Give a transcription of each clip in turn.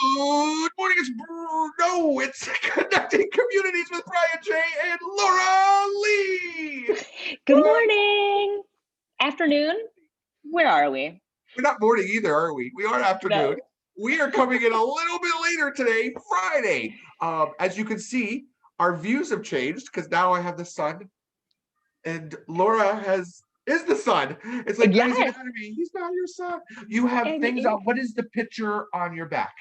Good morning. It's Connecting Communities with Brian J. and Laura Lee. Good morning. Afternoon. Where are we? We're not morning either, are we? We are afternoon. No. We are coming in a little bit later today, Friday. As you can see, our views have changed because now I have the sun, and Laura is the sun. It's like Grey's Yes. Anatomy. He's not your son. You have things out. What is the picture on your back?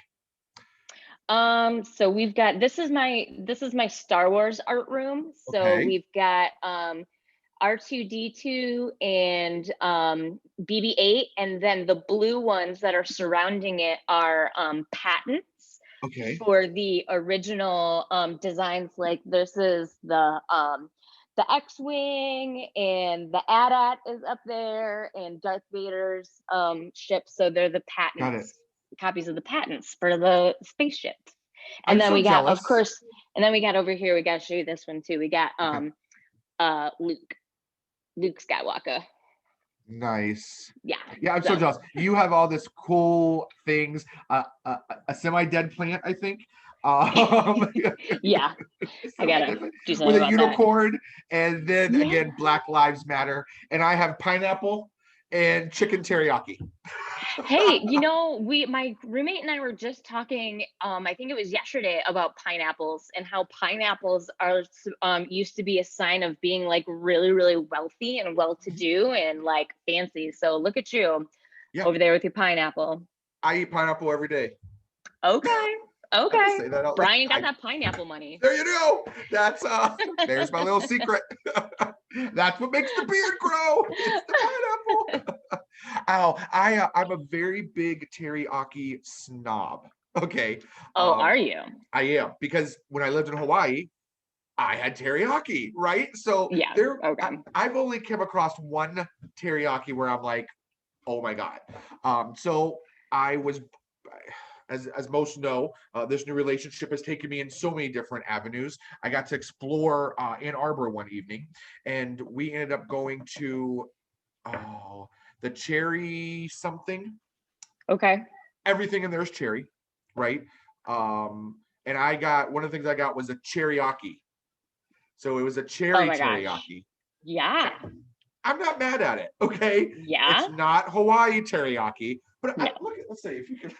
So we've got this is my Star Wars art room. So Okay. we've got R2D2 and BB-8, and then the blue ones that are surrounding it are patents Okay. for the original designs. Like this is the X-Wing, and the AT-AT is up there, and Darth Vader's ship. So they're the patents, copies of the patents for the spaceships. And then we got, of course, and then we got over here, we got to show you this one too. We got Luke Skywalker. Nice. Yeah. Yeah, I'm so jealous. You have all this cool things. A semi-dead plant, I think. Yeah, I gotta do something with a about unicorn, and then again, Black Lives Matter. And I have pineapple and chicken teriyaki. Hey, my roommate and I were just talking, I think it was yesterday, about pineapples and how pineapples are used to be a sign of being like really, really wealthy and well-to-do and like fancy. So look at you over there with your pineapple. I eat pineapple every day. Okay. Brian got that pineapple money. There you go. That's there's my little secret. That's what makes the beard grow. It's the pineapple. I'm a very big teriyaki snob. Okay. Oh, are you? I am, because when I lived in Hawaii, I had teriyaki, right? So yeah, I've only come across one teriyaki where I'm like, oh my God. So I was, as most know, this new relationship has taken me in so many different avenues. I got to explore Ann Arbor one evening, and we ended up going to the cherry something. Okay. Everything in there is cherry, right? And I got, one of the things I got was a cherryaki. So it was a cherry teriyaki. Gosh. Yeah. I'm not mad at it, okay? Yeah. It's not Hawaii teriyaki, but let's say if you can.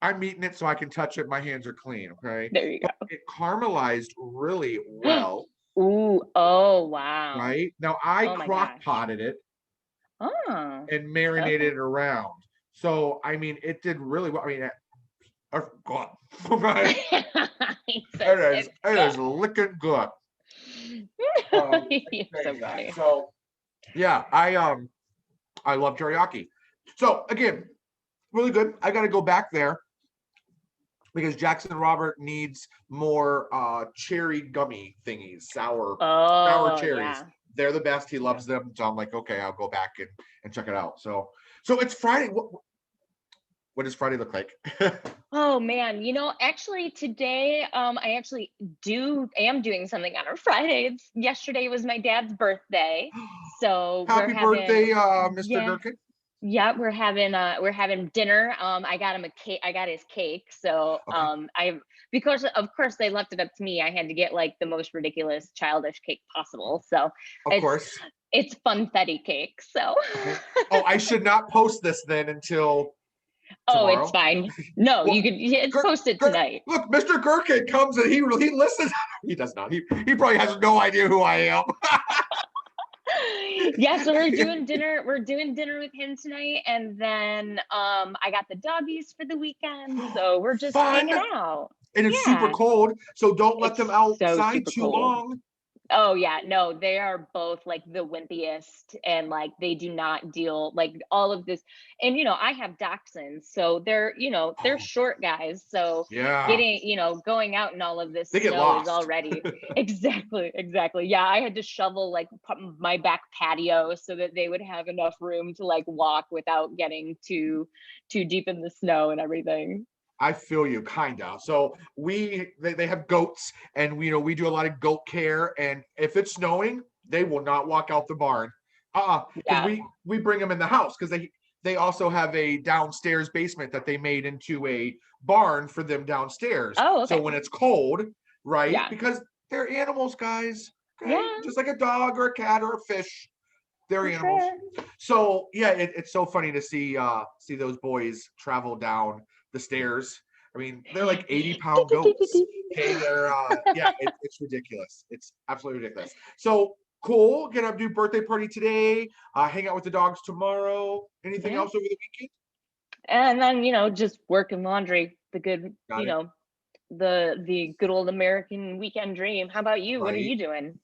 I'm eating it so I can touch it. My hands are clean, okay? There you go. But it caramelized really well. Ooh, oh, wow. Right? Now, I crock-potted it and marinated it around. So, I mean, it did really well. I mean, God. It is licking good. So funny. So, yeah, I love teriyaki. So, again, really good. I got to go back there because Jackson Robert needs more cherry gummy thingies, sour cherries. Yeah. They're the best. He loves them. So I'm like, okay, I'll go back and check it out. So it's Friday. What does Friday look like? Oh man, actually today, I actually am doing something on a Friday. Yesterday was my dad's birthday, so happy birthday, Mr. Durkin. Yeah, we're having dinner. I got him a cake. I got his cake. So because of course they left it up to me, I had to get like the most ridiculous childish cake possible. So of course it's funfetti cake. So oh, I should not post this then until tomorrow. Oh, it's fine. No, well, you could. It's posted tonight. Look, Mr. Gherkin comes and he listens. He does not. He probably has no idea who I am. Yeah, so we're doing dinner with him tonight, and then I got the doggies for the weekend, so we're just hanging out. And it's super cold, so don't let them outside too long. Oh yeah, no, they are both like the wimpiest, and like they do not deal like all of this. And I have dachshunds, so they're short guys, so getting going out and all of this snow is already exactly. Yeah, I had to shovel like my back patio so that they would have enough room to like walk without getting too deep in the snow and everything. I feel you, kinda. So they have goats, and we do a lot of goat care. And if it's snowing, they will not walk out the barn. Because we bring them in the house because they also have a downstairs basement that they made into a barn for them downstairs. Oh, So okay. when it's cold, right? Yeah. Because they're animals, guys. Okay. Yeah. Just like a dog or a cat or a fish. They're For animals. sure. So yeah, it's so funny to see those boys travel down the stairs. I mean, they're like 80-pound goats. Okay, they're yeah, it's ridiculous. It's absolutely ridiculous. So cool. Gonna do birthday party today. Hang out with the dogs tomorrow. Anything Yeah. else over the weekend? And then, just work and laundry, the good, Got it. the good old American weekend dream. How about you? What are Right. you doing?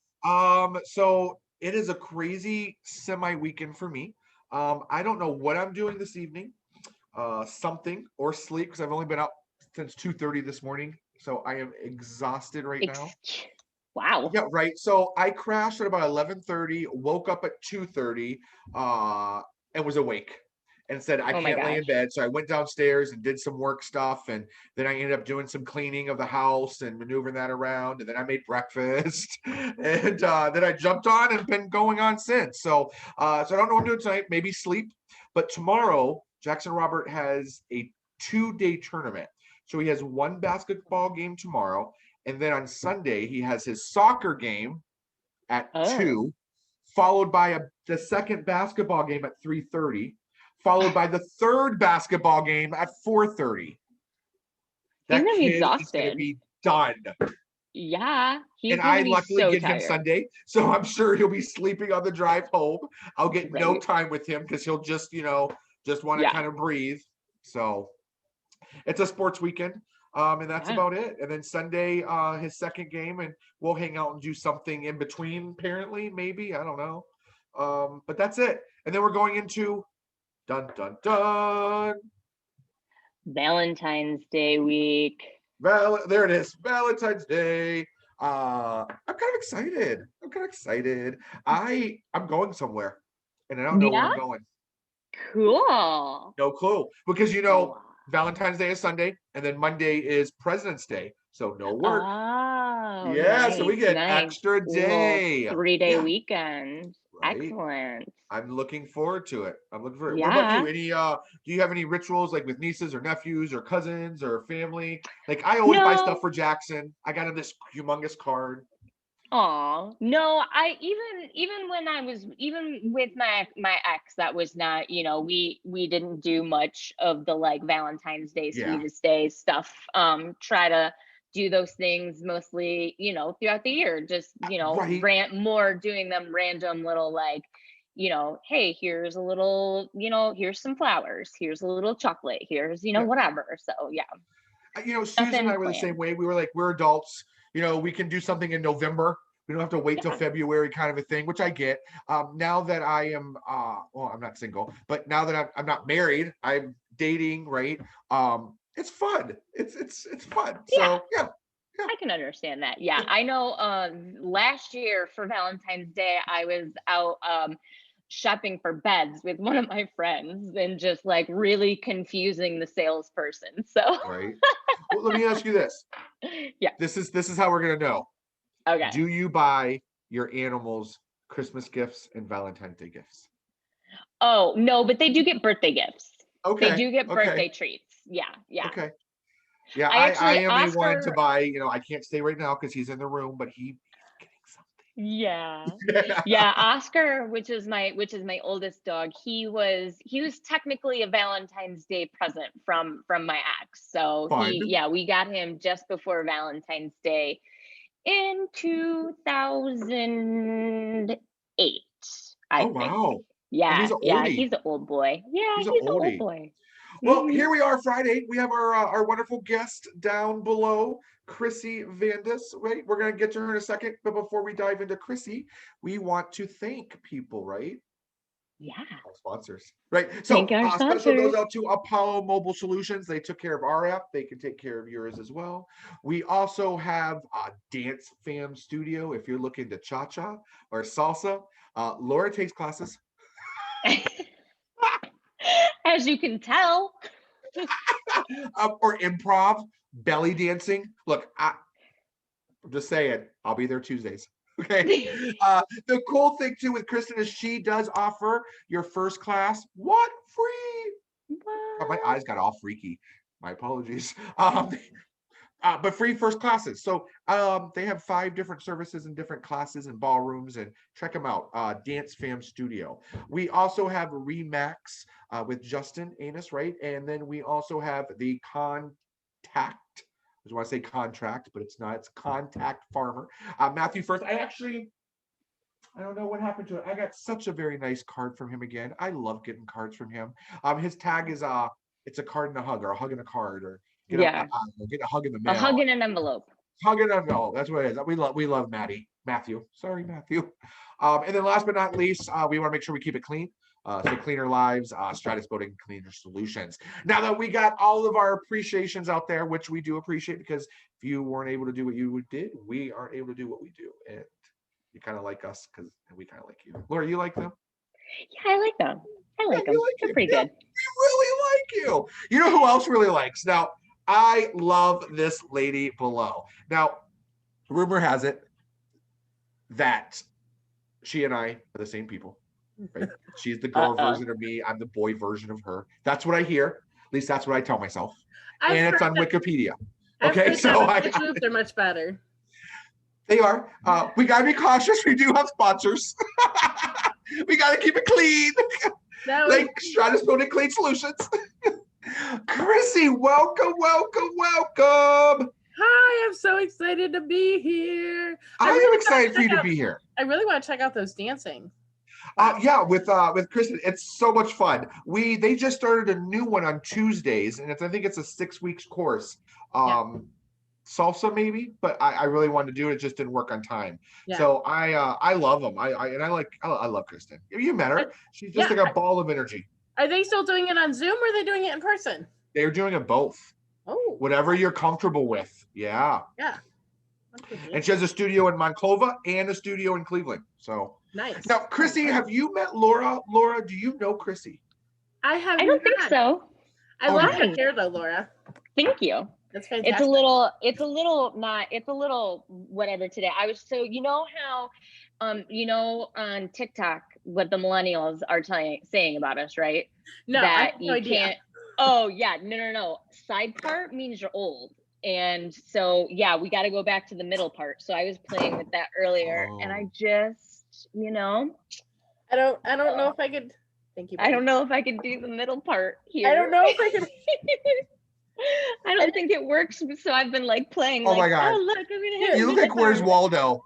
So it is a crazy semi weekend for me. I don't know what I'm doing this evening. Something or sleep because I've only been up since 2:30 this morning. So I am exhausted right now. Wow. Yeah, right. So I crashed at about 11:30, woke up at 2:30, and was awake and said, I Oh my can't lay in gosh. bed. So I went downstairs and did some work stuff. And then I ended up doing some cleaning of the house and maneuvering that around. And then I made breakfast. And then I jumped on and been going on since. So I don't know what I'm doing tonight. Maybe sleep. But tomorrow, Jackson Robert has a 2-day tournament. So he has one basketball game tomorrow. And then on Sunday, he has his soccer game at Oh. 2, followed by the second basketball game at 3:30, followed by the third basketball game at 4:30. He's That gonna be kid is going to exhausted. be done. Yeah, he's And I gonna be luckily so get him tired. Sunday. So I'm sure he'll be sleeping on the drive home. I'll get no Right. time with him because he'll just want to Yeah. kind of breathe. So it's a sports weekend. And that's Yeah. about it. And then Sunday, his second game, and we'll hang out and do something in between, apparently, maybe. I don't know. But that's it. And then we're going into dun dun dun. Valentine's Day week. There it is. Valentine's Day. I'm kind of excited. I'm going somewhere. And I don't know where Yeah. I'm going. Cool. No clue. Because Oh. Valentine's Day is Sunday, and then Monday is President's Day. So no work. Oh, Yeah, so we get nice. extra Little day. 3-day Yeah, weekend. right. Excellent. I'm looking forward to it. What about Yeah. you? Do you have any rituals like with nieces or nephews or cousins or family? Like I always buy stuff No. for Jackson. I got him this humongous card. Oh, no, I even when I was even with my ex, that was not, we didn't do much of the like Valentine's Day, Yeah. sweetest day stuff. Try to do those things mostly, throughout the year. Just, Right. doing them random little like, hey, here's a little, here's some flowers, here's a little chocolate, here's, Yeah. whatever. So yeah. Susan and Nothing I were the same planned. way. We were like, we're adults. We can do something in November. We don't have to wait till Yeah. February, kind of a thing, which I get. Now that I am, well, I'm not single, but now that I'm not married, I'm dating, right? It's fun. It's fun. Yeah. So yeah. I can understand that. Yeah. I know last year for Valentine's Day, I was out shopping for beds with one of my friends and just like really confusing the salesperson. So Right. Well, let me ask you this. yeah. This is how we're gonna know. Okay. Do you buy your animals Christmas gifts and Valentine's Day gifts? Oh, no, but they do get birthday gifts. They Okay. do get Okay. birthday treats. Yeah. Yeah. Okay. Yeah, I I actually, am a one to Oscar, buy. I can't stay right now because he's in the room, but he's yeah. getting something. Yeah, Oscar, which is my oldest dog, he was technically a Valentine's Day present from my ex. So Fun. we got him just before Valentine's Day in 2008, I Oh think. wow. Oh, Yeah, he's an yeah, oldie. he's an old boy. Yeah, He's an he's an old oldie. boy. Well, Mhm. here we are Friday. We have our wonderful guest down below, Chrissy Vandis, right? We're gonna get to her in a second, but before we dive into Chrissy, we want to thank people, right? Yeah. Our sponsors, right? Thank So our special goes sponsors. out to Apollo Mobile Solutions. They took care of our app. They can take care of yours as well. We also have Dance Fam Studio. If you're looking to cha-cha or salsa, Laura takes classes. As you can tell. Or improv, belly dancing. Look, I'm just saying, I'll be there Tuesdays. Okay. The cool thing too with Kristen is she does offer your first class. What? free. God, my eyes got all freaky. My apologies. But free first classes. So they have 5 different services and different classes and ballrooms, and check them out. Dance Fam Studio. We also have Remax with Justin Anus, right? And then we also have the Contact. I just want to say contract, but it's not. It's Contact Farmer. Matthew First. I don't know what happened to it. I got such a very nice card from him again. I love getting cards from him. His tag is it's a card and a hug, or a hug and a card, or get a hug in the mail. A hug in an envelope. Hug in an envelope. That's what it is. We love Matthew. Sorry, Matthew. And then last but not least, we want to make sure we keep it clean. So Cleaner Lives, Stratus Boating, Cleaner Solutions. Now that we got all of our appreciations out there, which we do appreciate, because if you weren't able to do what you did, we aren't able to do what we do. And you kind of like us because we kind of like you. Laura, you like them? Yeah, I like them. They're pretty good. We really like you. You know who else really likes? Now, I love this lady below. Now, rumor has it that she and I are the same people. Right? She's the girl version of me. I'm the boy version of her. That's what I hear. At least that's what I tell myself. And it's on Wikipedia. Okay, so they're much better. They are. We gotta be cautious. We do have sponsors. We gotta keep it clean. Like Stratus Boating Clean Solutions. Chrissy, welcome. Hi, I'm so excited to be here. I'm really excited for you to be here. I really want to check out those dancing. Yeah, with Kristen, it's so much fun. They just started a new one on Tuesdays, and I think it's a 6 weeks course. Salsa maybe, but I really wanted to do it. It just didn't work on time. Yeah. So I love them. I love Kristen. You met her. She's just like a ball of energy. Are they still doing it on Zoom, or are they doing it in person? They're doing it both. Oh. Whatever you're comfortable with. Yeah. Yeah. And she has a studio in Monclova and a studio in Cleveland. So nice. Now, Chrissy, have you met Laura? Laura, do you know Chrissy? I have. I don't think so. I love your hair though, Laura. Thank you. That's fantastic. It's a little whatever today. I was so, you know how on TikTok what the millennials are saying about us, right? No, that I have no idea. Can't. Oh yeah, no. Side part means you're old. And so yeah, we got to go back to the middle part. So I was playing with that earlier, and I just, I don't know if I could. Thank you. I don't know if I could do the middle part here. I don't know if I can. I don't think it works. So I've been like playing. Oh my God! Oh look, I'm gonna hit. You look like Where's Waldo?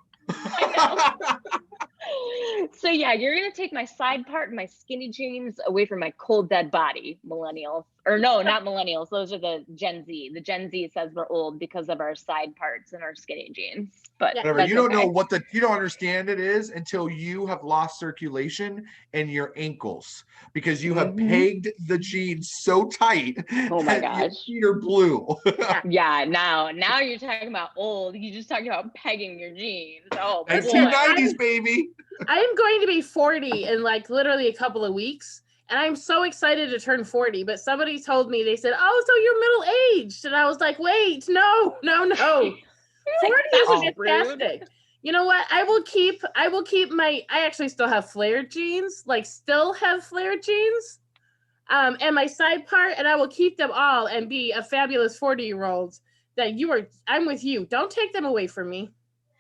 So yeah, you're gonna take my side part and my skinny jeans away from my cold dead body, millennials. Or no, not millennials. Those are the Gen Z. The Gen Z says we're old because of our side parts and our skinny jeans. But whatever. You don't know you don't understand it is until you have lost circulation in your ankles because you have pegged the jeans so tight. Oh my gosh. Your feet are blue. Yeah, now you're talking about old. You're just talking about pegging your jeans. Oh, 1990s, baby. I am going to be 40 in like literally a couple of weeks. And I'm so excited to turn 40, but somebody told me, they said, oh, so you're middle-aged. And I was like, wait, no. 40 is fantastic. You know what? I will keep I actually still have flared jeans, and my side part, and I will keep them all and be a fabulous 40-year-old I'm with you. Don't take them away from me.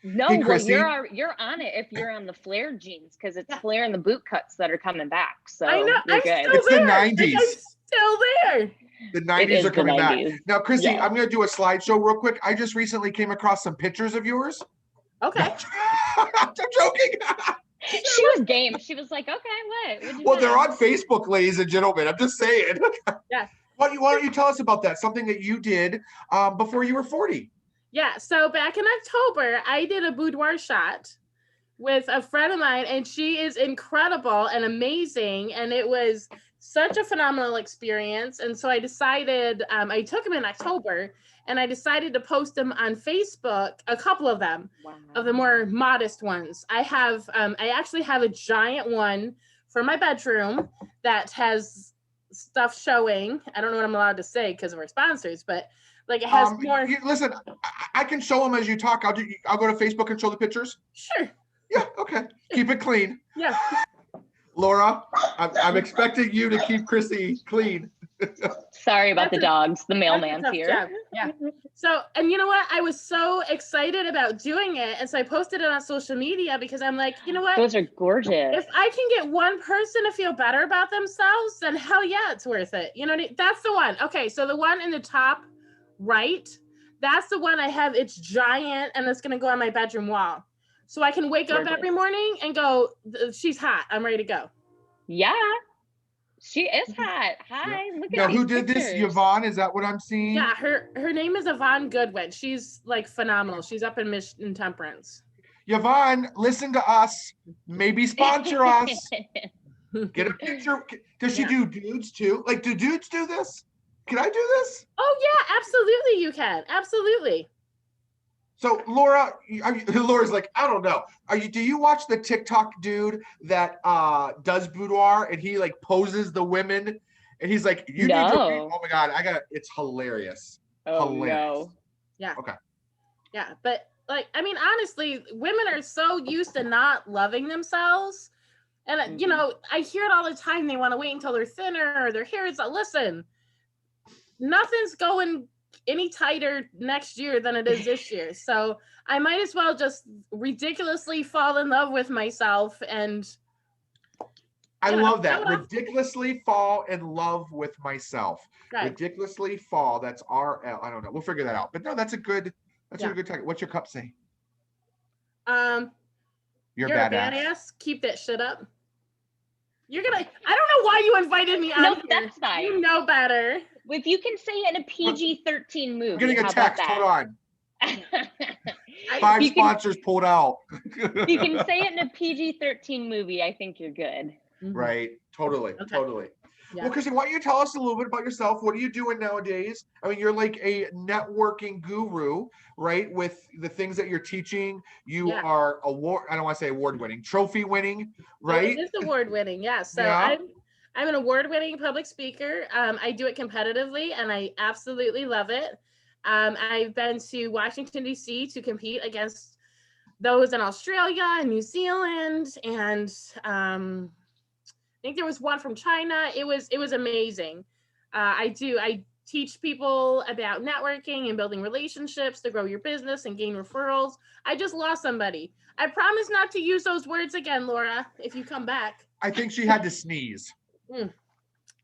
No, hey, well, you're on it if you're on the flare jeans, because it's flare and the boot cuts that are coming back. So I know. It's the 90s. I'm still there. The 90s are coming back. Now, Chrissy, I'm going to do a slideshow real quick. I just recently came across some pictures of yours. Okay. I'm joking. She was game. She was like, okay, what? Well, they're on Facebook, ladies and gentlemen. I'm just saying. Yeah. Why don't you tell us about that? Something that you did before you were 40. Yeah, so back in October, I did a boudoir shot with a friend of mine, and she is incredible and amazing, and it was such a phenomenal experience. And so I decided, I took them in October, and I decided to post them on Facebook, a couple of them, of the more modest ones. I actually have a giant one for my bedroom that has stuff showing. I don't know what I'm allowed to say because of our sponsors, but like it has more. Listen, I can show them as you talk. I'll go to Facebook and show the pictures. Sure. Yeah. Okay. Keep it clean. Yeah. Laura, I'm expecting you to keep Chrissy clean. Sorry about the dogs. The mailman's here. Job. Yeah. So, and you know what? I was so excited about doing it. And so I posted it on social media because I'm like, you know what? Those are gorgeous. If I can get one person to feel better about themselves, then hell yeah, it's worth it. You know what I mean? That's the one. Okay. So the one in the top right, that's the one I have. It's giant and it's going to go on my bedroom wall. So I can wake up every morning and go, she's hot. I'm ready to go. Yeah. She is hot. Hi, look at now, these who did pictures. this? Yvonne, is that what I'm seeing? Yeah, her name is Yvonne Goodwin. She's like phenomenal. She's up in Mission Temperance. Yvonne, listen to us. Maybe sponsor us. Get a picture. Does she do dudes too? Like, do dudes do this? Can I do this? Oh yeah, absolutely you can. Absolutely. So Laura, Laura's like, I don't know. Do you watch the TikTok dude that does boudoir and he like poses the women and he's like, you need to read, oh my God, it's hilarious. Oh hilarious. No. Yeah. Okay. Yeah, but like, I mean, honestly, women are so used to not loving themselves. And you know, I hear it all the time. They want to wait until they're thinner or their hair is, listen, nothing's going any tighter next year than it is this year. So I might as well just ridiculously fall in love with myself. And I love that. Ridiculously fall in love with myself. Right. Ridiculously fall. That's I don't know. We'll figure that out. But no, that's a good tag. What's your cup say? You're a badass. Keep that shit up. I don't know why you invited me on. No, that's fine. You know better. If you can say it in a PG-13 movie. I'm getting a text. Hold on. 5 sponsors pulled out. You can say it in a PG-13 movie. I think you're good. Right. Totally. Okay. Totally. Yeah. Well, Chrissy, why don't you tell us a little bit about yourself? What are you doing nowadays? I mean, you're like a networking guru, right? With the things that you're teaching, you are I don't want to say award winning, trophy winning, right? It is award winning, yeah. So I'm an award winning public speaker. I do it competitively and I absolutely love it. I've been to Washington, D.C. to compete against those in Australia and New Zealand, and I think there was one from China. It was amazing. I teach people about networking and building relationships to grow your business and gain referrals. I just lost somebody. I promise not to use those words again, Laura, if you come back. I think she had to sneeze.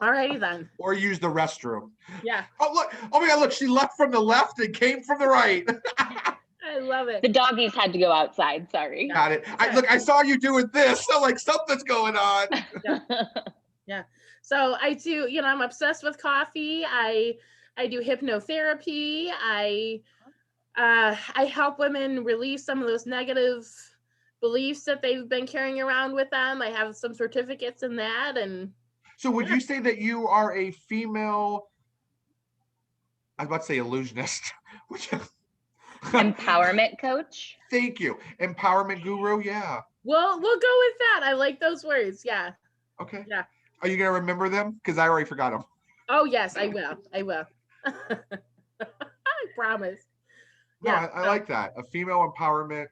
Alrighty then. Or use the restroom. Yeah. Oh, look. Oh my God, look, she left from the left and came from the right. I love it. The doggies had to go outside. Sorry. Got it. I saw you doing this, so like something's going on. Yeah. So I do, I'm obsessed with coffee. I do hypnotherapy. I help women release some of those negative beliefs that they've been carrying around with them. I have some certificates in that. And so would you say that you are a female, I was about to say illusionist, which empowerment coach? Thank you. Empowerment guru, yeah. Well, we'll go with that. I like those words. Yeah. Okay. Yeah. Are you going to remember them? Because I already forgot them. Oh, yes, I will. I promise. No, yeah. I like that. A female empowerment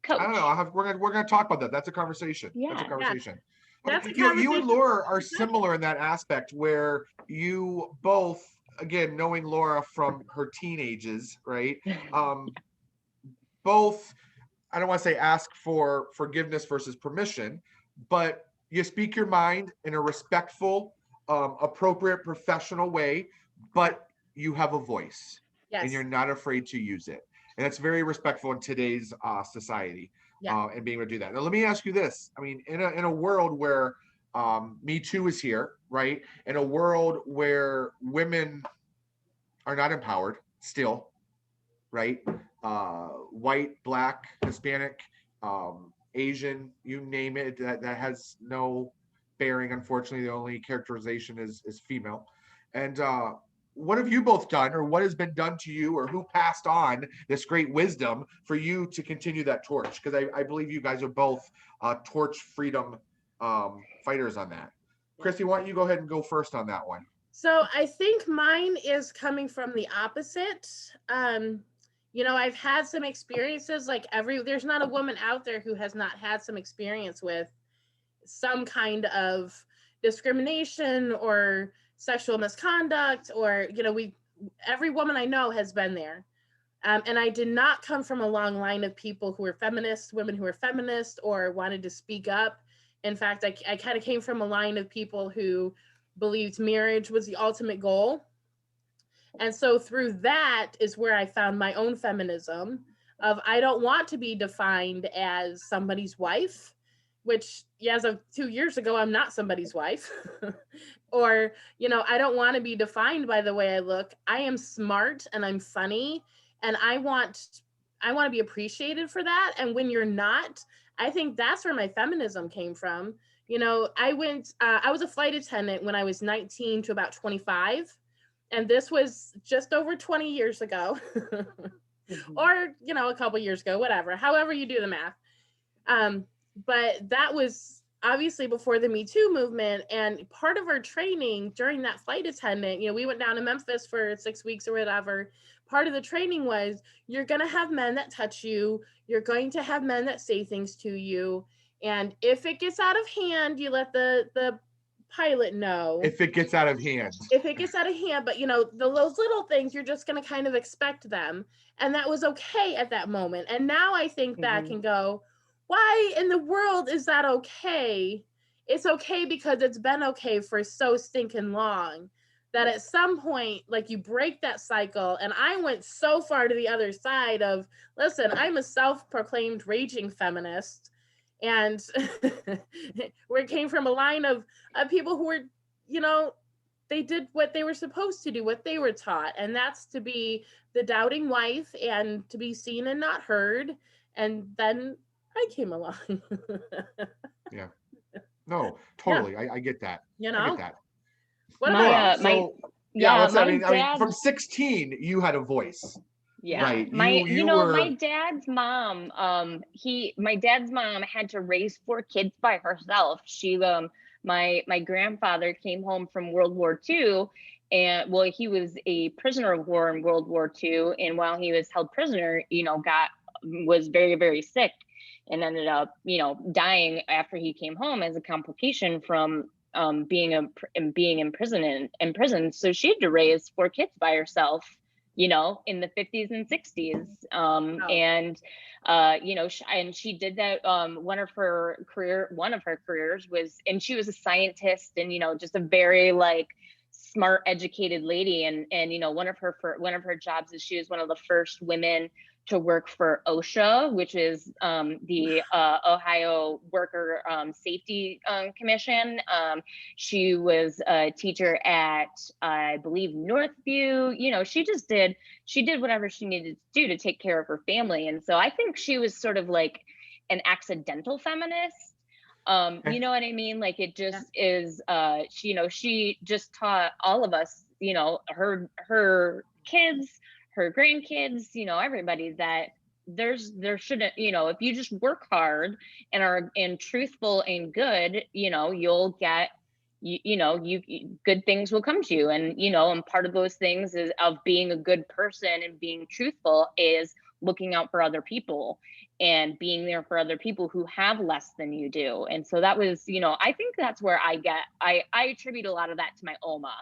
coach. I don't know. We're gonna talk about that. That's a conversation. Yeah. That's a conversation. Yeah. That's a conversation. You and Laura are similar in that aspect where you both, again, knowing Laura from her teenagers, right? Both, I don't want to say ask for forgiveness versus permission, but you speak your mind in a respectful, appropriate, professional way, but you have a voice. Yes. And you're not afraid to use it. And that's very respectful in today's society, and being able to do that. Now, let me ask you this. I mean, in a world where Me Too is here, right? In a world where women are not empowered still, right? White, Black, Hispanic, Asian, you name it, that has no bearing. Unfortunately, the only characterization is female. And what have you both done, or what has been done to you, or who passed on this great wisdom for you to continue that torch? Because I believe you guys are both torch freedom fighters on that. Christy, why don't you go ahead and go first on that one? So I think mine is coming from the opposite. I've had some experiences there's not a woman out there who has not had some experience with, some kind of discrimination or sexual misconduct, or, you know, every woman I know has been there. And I did not come from a long line of people who were feminists, women who were feminists or wanted to speak up. In fact, I kind of came from a line of people who believed marriage was the ultimate goal. And so through that is where I found my own feminism of, I don't want to be defined as somebody's wife, which, yeah, as of 2 years ago, I'm not somebody's wife. Or, you know, I don't want to be defined by the way I look. I am smart and I'm funny, and I want to be appreciated for that. And when you're not, I think that's where my feminism came from. You know, I was a flight attendant when I was 19 to about 25. And this was just over 20 years ago. Or, you know, a couple years ago, whatever, however you do the math. But that was obviously before the Me Too movement. And part of our training during that flight attendant, you know, we went down to Memphis for 6 weeks or whatever. Part of the training was, you're going to have men that touch you. You're going to have men that say things to you. And if it gets out of hand, you let the pilot know. If it gets out of hand. If it gets out of hand, but, you know, those little things, you're just going to kind of expect them. And that was okay at that moment. And now I think back and go, why in the world is that okay? It's okay because it's been okay for so stinking long that at some point, like, you break that cycle. And I went so far to the other side of, listen, I'm a self-proclaimed raging feminist. And where it came from a line of people who were, you know, they did what they were supposed to do, what they were taught. And that's to be the doubting wife and to be seen and not heard. And then I came along. Yeah. No, totally. Yeah. I get that. You know? I get that. What about I mean, from 16, you had a voice. Yeah. Right. My dad's mom, my dad's mom had to raise 4 kids by herself. She, my grandfather came home from World War II, and well, he was a prisoner of war in World War II. And while he was held prisoner, you know, was very, very sick and ended up, you know, dying after he came home as a complication from being in prison. So she had to raise 4 kids by herself, you know, in the 50s and 60s. And, you know, and she did that. One of her careers was, and she was a scientist and, you know, just a very like smart, educated lady. And, you know, one of her jobs is she was one of the first women to work for OSHA, which is the Ohio Worker Safety Commission. She was a teacher at, I believe, Northview. You know, she did whatever she needed to do to take care of her family. And so I think she was sort of like an accidental feminist. You know what I mean? Like, it just is, she, you know, she just taught all of us, you know, her kids, her grandkids, you know, everybody, that there shouldn't, you know, if you just work hard and are truthful and good, you know, you'll get, good things will come to you. And, you know, and part of those things is of being a good person and being truthful is looking out for other people and being there for other people who have less than you do. And so that was, you know, I think that's where I attribute a lot of that to my Oma.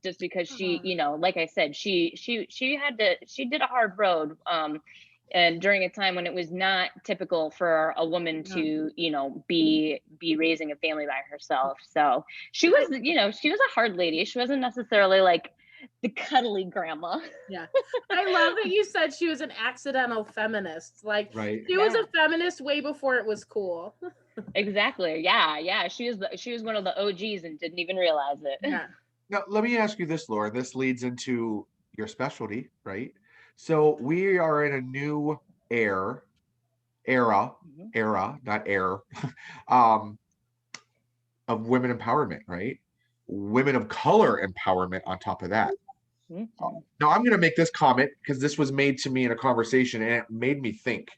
Just because she, you know, like I said, she did a hard road, and during a time when it was not typical for a woman to, you know, be raising a family by herself. So she was, you know, she was a hard lady. She wasn't necessarily like the cuddly grandma. Yeah. I love that you said she was an accidental feminist. Like, she was a feminist way before it was cool. Exactly. Yeah. She was one of the OGs and didn't even realize it. Yeah. Now, let me ask you this, Laura. This leads into your specialty, right? So we are in a new era, not air, of women empowerment, right? Women of color empowerment on top of that. Mm-hmm. Now, I'm going to make this comment because this was made to me in a conversation and it made me think.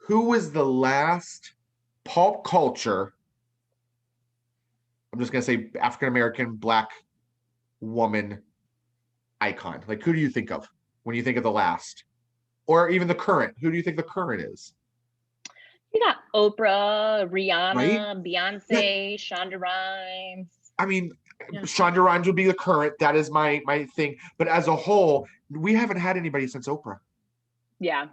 Who was the last pop culture, I'm just going to say African-American Black woman icon? Like, who do you think of when you think of the last? Or even the current? Who do you think the current is? You got Oprah, right? Rihanna, Beyonce, Shonda Rhimes. I mean, Yeah. Shonda Rhimes would be the current. That is my thing. But as a whole, we haven't had anybody since Oprah. Yeah.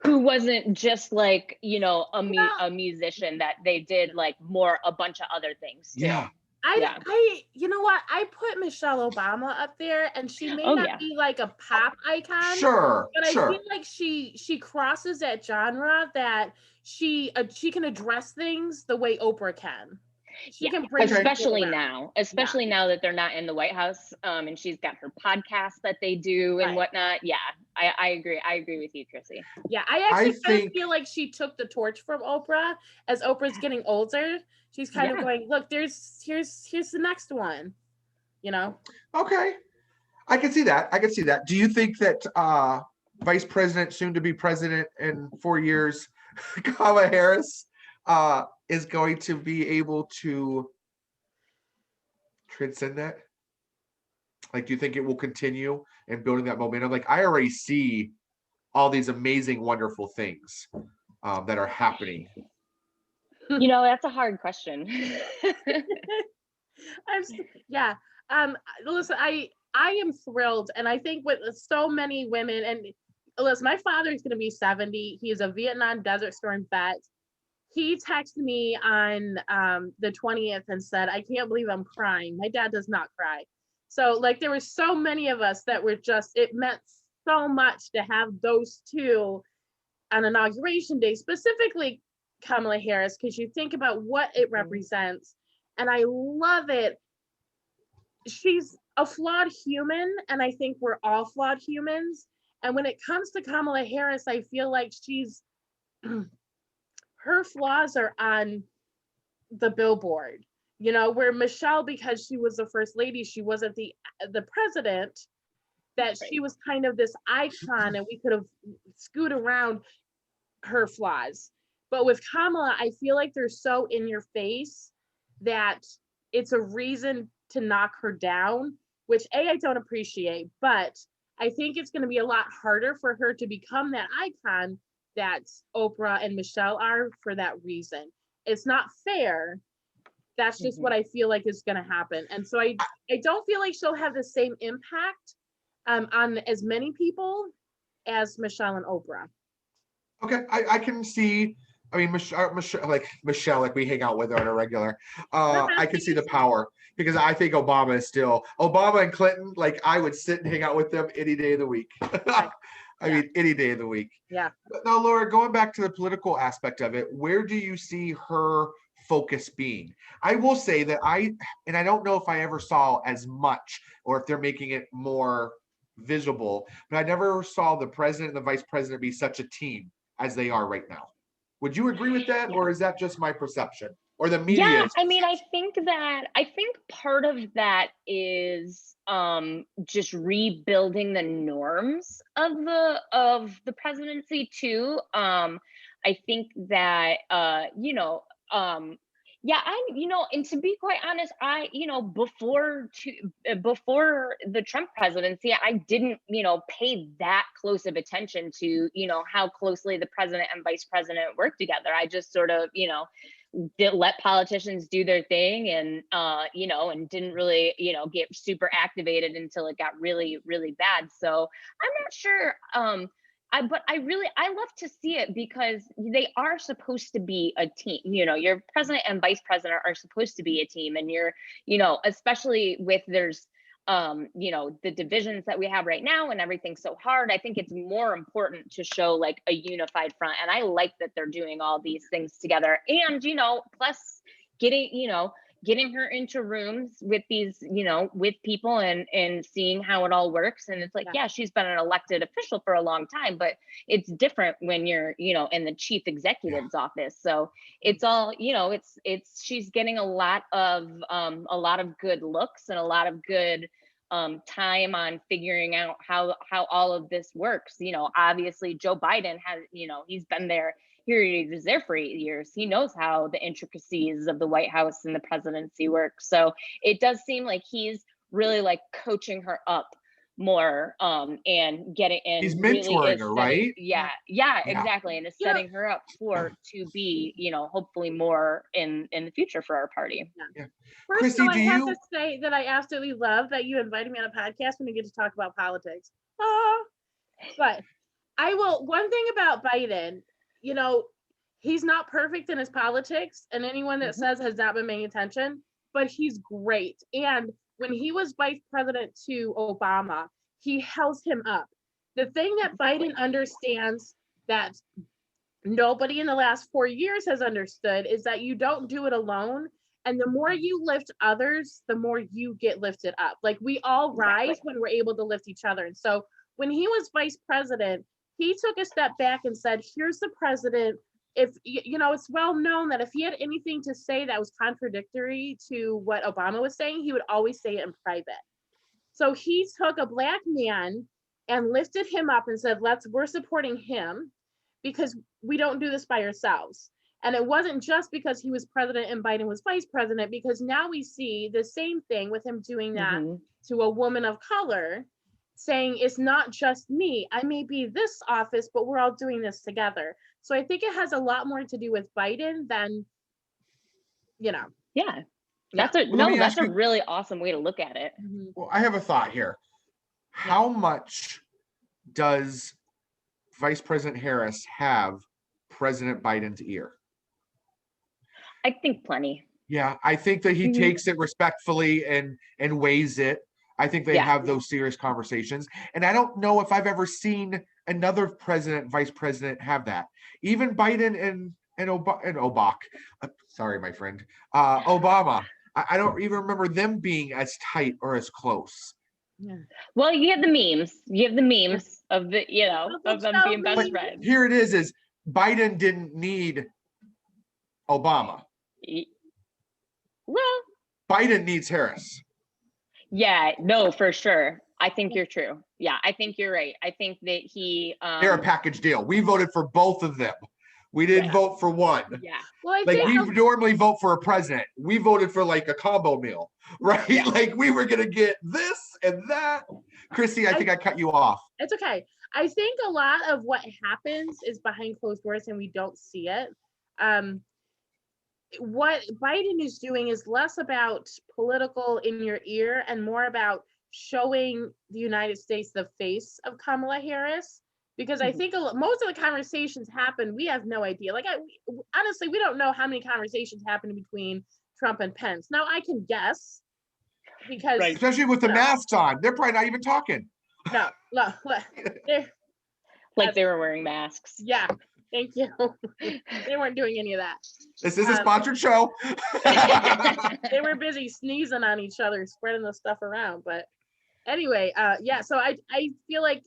Who wasn't just like, you know, Well, a musician, that they did like a bunch of other things too. Yeah. I, you know what? I put Michelle Obama up there, and she may Oh, not yeah. be like a pop icon, Sure. but I Sure. feel like she crosses that genre that she can address things the way Oprah can. She Yeah, can bring people especially around. now that they're not in the White House, and she's got her podcast that they do and Right. whatnot. Yeah, I agree with you, Chrissy. Yeah, I actually kind of think feel like she took the torch from Oprah. As Oprah's getting older, she's kind of Yeah. going, look, here's the next one, you know? okay. I can see that. I can see that. Do you think that Vice President, soon to be president in 4 years, Kamala Harris, is going to be able to transcend that? Like, do you think it will continue and building that momentum? Like, I already see all these amazing, wonderful things that are happening. You know, that's a hard question. Yeah. Listen, I am thrilled, and I think with so many women, and listen, my father is going to be 70. He is a Vietnam Desert Storm vet. He texted me on the 20th and said, I can't believe I'm crying. My dad does not cry. So like there were so many of us that were just, it meant so much to have those two on inauguration day, specifically Kamala Harris, because you think about what it represents. And I love it. She's a flawed human, and I think we're all flawed humans. And when it comes to Kamala Harris, I feel like she's her flaws are on the billboard, you know, where Michelle, because she was the first lady, she wasn't the president, that Right. she was kind of this icon, and we could have scoot around her flaws. But with Kamala, I feel like they're so in your face that it's a reason to knock her down, which I don't appreciate, but I think it's going to be a lot harder for her to become that icon that Oprah and Michelle are for that reason. It's not fair. That's just what I feel like is going to happen. And so I don't feel like she'll have the same impact on as many people as Michelle and Oprah. Okay, I can see. I mean, Michelle, like we hang out with her on a regular. I can see the power because I think Obama is still Obama and Clinton. Like I would sit and hang out with them any day of the week. I mean, any day of the week. Yeah. But now, Laura, going back to the political aspect of it, where do you see her focus being? I will say that I don't know if I ever saw as much or if they're making it more visible, but I never saw the president and the vice president be such a team as they are right now. Would you agree with that, or is that just my perception or the media? Yeah, I mean, I think part of that is just rebuilding the norms of the presidency too. I think that yeah, and to be quite honest, before the Trump presidency, I didn't, pay that close of attention to, how closely the president and vice president work together. I just sort of, did let politicians do their thing, and and didn't really get super activated until it got really, really bad. So I'm not sure. But I love to see it because they are supposed to be a team. Your president and vice president are supposed to be a team, and you're, especially with there's the divisions that we have right now and everything's so hard. I think it's more important to show like a unified front. And I like that they're doing all these things together. And, plus getting her into rooms with these, with people and seeing how it all works. And it's like, yeah, she's been an elected official for a long time, but it's different when you're, in the chief executive's office. So it's all, she's getting a lot of good looks and a lot of good time on figuring out how all of this works. Obviously Joe Biden has, he's been there. He was there for 8 years. He knows how the intricacies of the White House and the presidency work. So it does seem like he's really like coaching her up more and getting and He's really mentoring is her, setting, right? yeah, exactly, and is setting her up to be, hopefully more in the future for our party. Yeah. First Chrissy, of all, I have to say that I absolutely love that you invited me on a podcast when we get to talk about politics. But one thing about Biden, he's not perfect in his politics, and anyone that says has not been paying attention, but he's great. And when he was vice president to Obama, he held him up. The thing that Biden understands that nobody in the last 4 years has understood is that you don't do it alone. And the more you lift others, the more you get lifted up. Like, we all rise when we're able to lift each other. And so when he was vice president, he took a step back and said, here's the president. If it's well known that if he had anything to say that was contradictory to what Obama was saying, he would always say it in private. So he took a Black man and lifted him up and said, we're supporting him because we don't do this by ourselves. And it wasn't just because he was president and Biden was vice president, because now we see the same thing with him doing that to a woman of color, saying it's not just me. I may be this office, but we're all doing this together. So I think it has a lot more to do with Biden than, Yeah. That's a really awesome way to look at it. Well, I have a thought here. How much does Vice President Harris have President Biden's ear? I think plenty. Yeah, I think that he takes it respectfully and weighs it. I think they have those serious conversations. And I don't know if I've ever seen another president, vice president have that. Even Biden and Obama. Sorry, my friend. Obama. I don't even remember them being as tight or as close. Yeah. Well, you have the memes. Of the, of them being best friends. Here it is Biden didn't need Obama. Well, Biden needs Harris. Yeah, no, for sure. I think you're true. Yeah, I think you're right. I think that they're a package deal. We voted for both of them. We didn't vote for one. Yeah. Well, we normally vote for a president. We voted for like a combo meal, right? Yeah. Like we were gonna get this and that. Chrissy, I think I cut you off. It's okay. I think a lot of what happens is behind closed doors and we don't see it. What Biden is doing is less about political in your ear and more about showing the United States the face of Kamala Harris. Because I think most of the conversations happen, we have no idea. Like, honestly, we don't know how many conversations happen between Trump and Pence. Now, I can guess because... Right. Especially with the masks on. They're probably not even talking. No. Like they were wearing masks. Yeah. Thank you. They weren't doing any of that. This is a sponsored show. They were busy sneezing on each other, spreading the stuff around. But anyway, so I feel like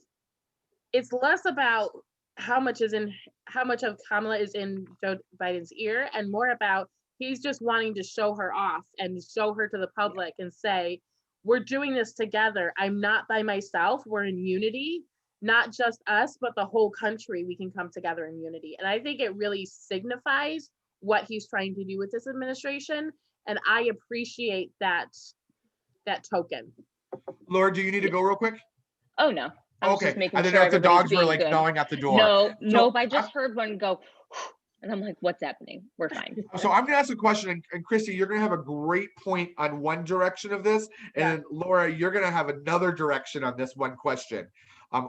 it's less about how much of Kamala is in Joe Biden's ear and more about he's just wanting to show her off and show her to the public and say, we're doing this together. I'm not by myself. We're in unity. Not just us, but the whole country, we can come together in unity. And I think it really signifies what he's trying to do with this administration. And I appreciate that token. Laura, do you need to go real quick? Oh, no. Okay. I didn't know if the dogs were like gnawing at the door. Nope. I just heard one go, and I'm like, what's happening? We're fine. So I'm going to ask a question. And Christy, you're going to have a great point on one direction of this. And Laura, you're going to have another direction on this one question.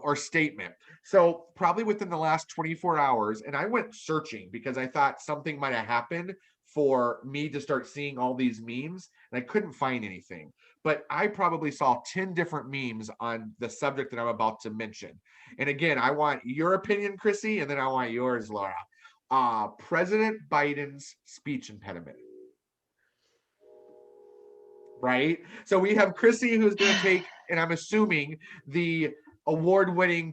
Or statement. So probably within the last 24 hours, and I went searching because I thought something might have happened for me to start seeing all these memes, and I couldn't find anything. But I probably saw 10 different memes on the subject that I'm about to mention. And again, I want your opinion, Chrissy, and then I want yours, Laura. President Biden's speech impediment. Right? So we have Chrissy who's going to take, and I'm assuming the award-winning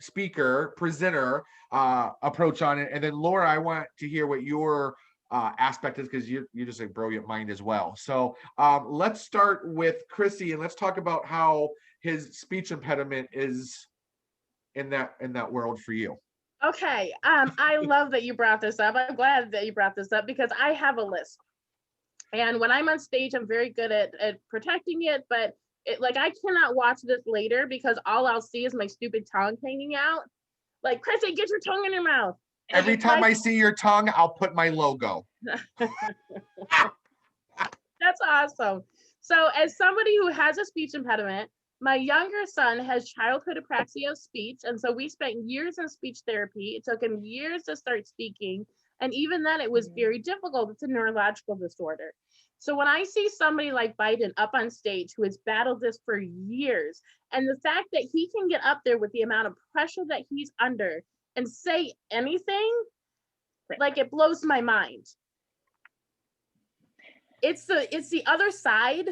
speaker, presenter approach on it. And then Laura, I want to hear what your aspect is because you're just a brilliant mind as well. So let's start with Chrissy and let's talk about how his speech impediment is in that world for you. Okay. I love that you brought this up. I'm glad that you brought this up because I have a list. And when I'm on stage, I'm very good at protecting it, but Like, I cannot watch this later because all I'll see is my stupid tongue hanging out. Like, Chrissy, get your tongue in your mouth. Every time I see your tongue, I'll put my logo. That's awesome. So as somebody who has a speech impediment, my younger son has childhood apraxia of speech. And so we spent years in speech therapy. It took him years to start speaking. And even then, it was very difficult. It's a neurological disorder. So when I see somebody like Biden up on stage who has battled this for years, and the fact that he can get up there with the amount of pressure that he's under and say anything, like, it blows my mind. It's the other side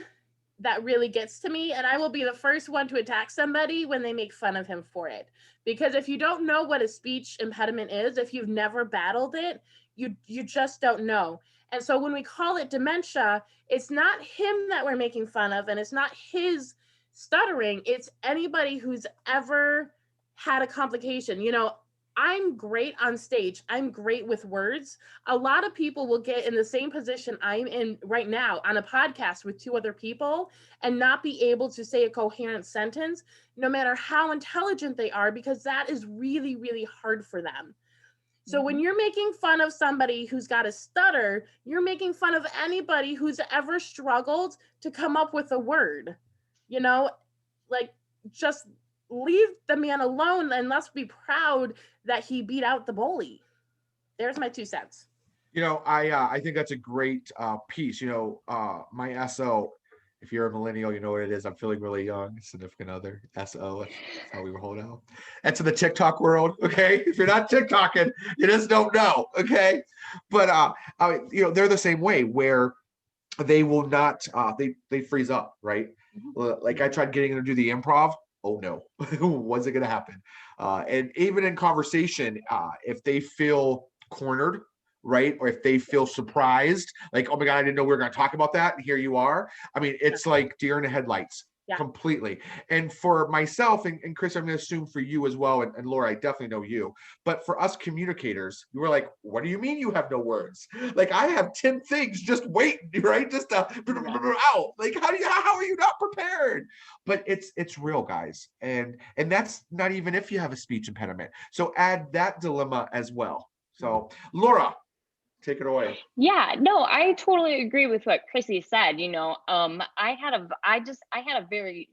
that really gets to me, and I will be the first one to attack somebody when they make fun of him for it. Because if you don't know what a speech impediment is, if you've never battled it, you just don't know. And so when we call it dementia, it's not him that we're making fun of, and it's not his stuttering, it's anybody who's ever had a complication. You know, I'm great on stage. I'm great with words. A lot of people will get in the same position I'm in right now on a podcast with two other people and not be able to say a coherent sentence, no matter how intelligent they are, because that is really, really hard for them. So when you're making fun of somebody who's got a stutter, you're making fun of anybody who's ever struggled to come up with a word. You know, like, just leave the man alone, and let's be proud that he beat out the bully. There's my 2 cents. You know, I think that's a great piece. You know, my SO, if you're a millennial, you know what it is. I'm feeling really young, significant other, SO. That's how we roll out. That's in the TikTok world, okay? If you're not TikToking, you just don't know, okay? But, you know, they're the same way where they will not, they freeze up, right? Like, I tried getting them to do the improv. Oh no, when's it gonna happen? And even in conversation, if they feel cornered, right, or if they feel surprised, like, oh my God, I didn't know we were gonna talk about that, and here you are. I mean, it's like deer in the headlights. Completely. And for myself, and Chris, I'm going to assume for you as well, and Laura, I definitely know you, but for us communicators, we were like, what do you mean you have no words? Like, I have 10 things just waiting, right? Just out. Like, how are you not prepared? But it's real, guys. And that's not even if you have a speech impediment. So add that dilemma as well. So Laura, take it away. Yeah, no, I totally agree with what Chrissy said. You know, I had a very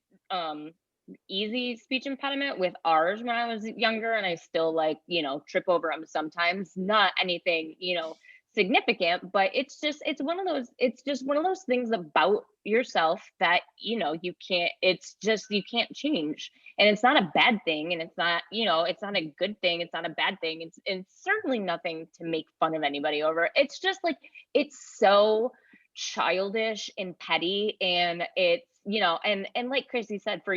easy speech impediment with ours when I was younger, and I still, like, you know, trip over them sometimes. Not anything, you know, significant, but it's just one of those things about yourself that, you know, you can't change. And it's not a bad thing, and it's not, you know, it's not a good thing, it's not a bad thing, it's certainly nothing to make fun of anybody over. It's just like, it's so childish and petty, and it's, you know, and like Chrissy said, for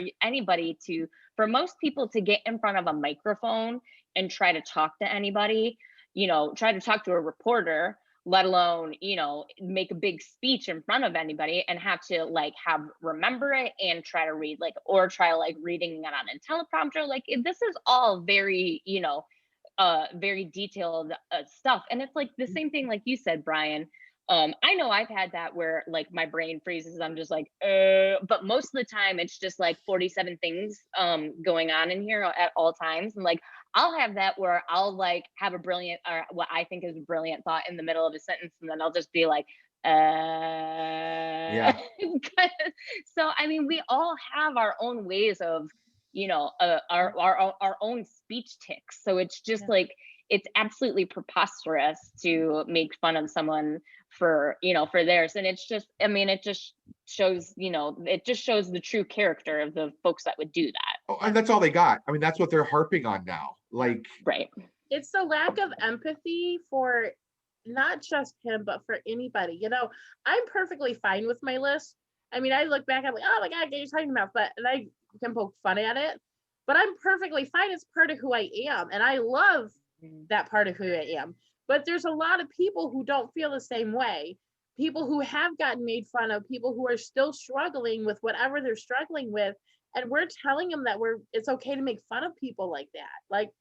most people to get in front of a microphone and try to talk to anybody, you know, try to talk to a reporter, let alone, you know, make a big speech in front of anybody and have to, like, remember it and try to read, like, or try, like, reading it on a teleprompter. Like, this is all very, you know, very detailed stuff. And it's like the same thing, like you said, Brian. I know I've had that where, like, my brain freezes. I'm just like, but most of the time it's just like 47 things going on in here at all times. And, like, I'll have that where I'll, like, have a brilliant, or what I think is a brilliant thought in the middle of a sentence, and then I'll just be like, Yeah. So I mean, we all have our own ways of, you know, our own speech tics. So it's just like, it's absolutely preposterous to make fun of someone for, you know, for theirs. And it's just, I mean, it just shows, you know, it just shows the true character of the folks that would do that. Oh, and that's all they got. I mean, that's what they're harping on now. Like, right. It's the lack of empathy for not just him, but for anybody. You know, I'm perfectly fine with my list. I mean, I look back, I'm like, oh my God, get your tiny mouth, and I can poke fun at it. But I'm perfectly fine. It's part of who I am. And I love that part of who I am. But there's a lot of people who don't feel the same way. People who have gotten made fun of, people who are still struggling with whatever they're struggling with. And we're telling them that it's okay to make fun of people like that. Like,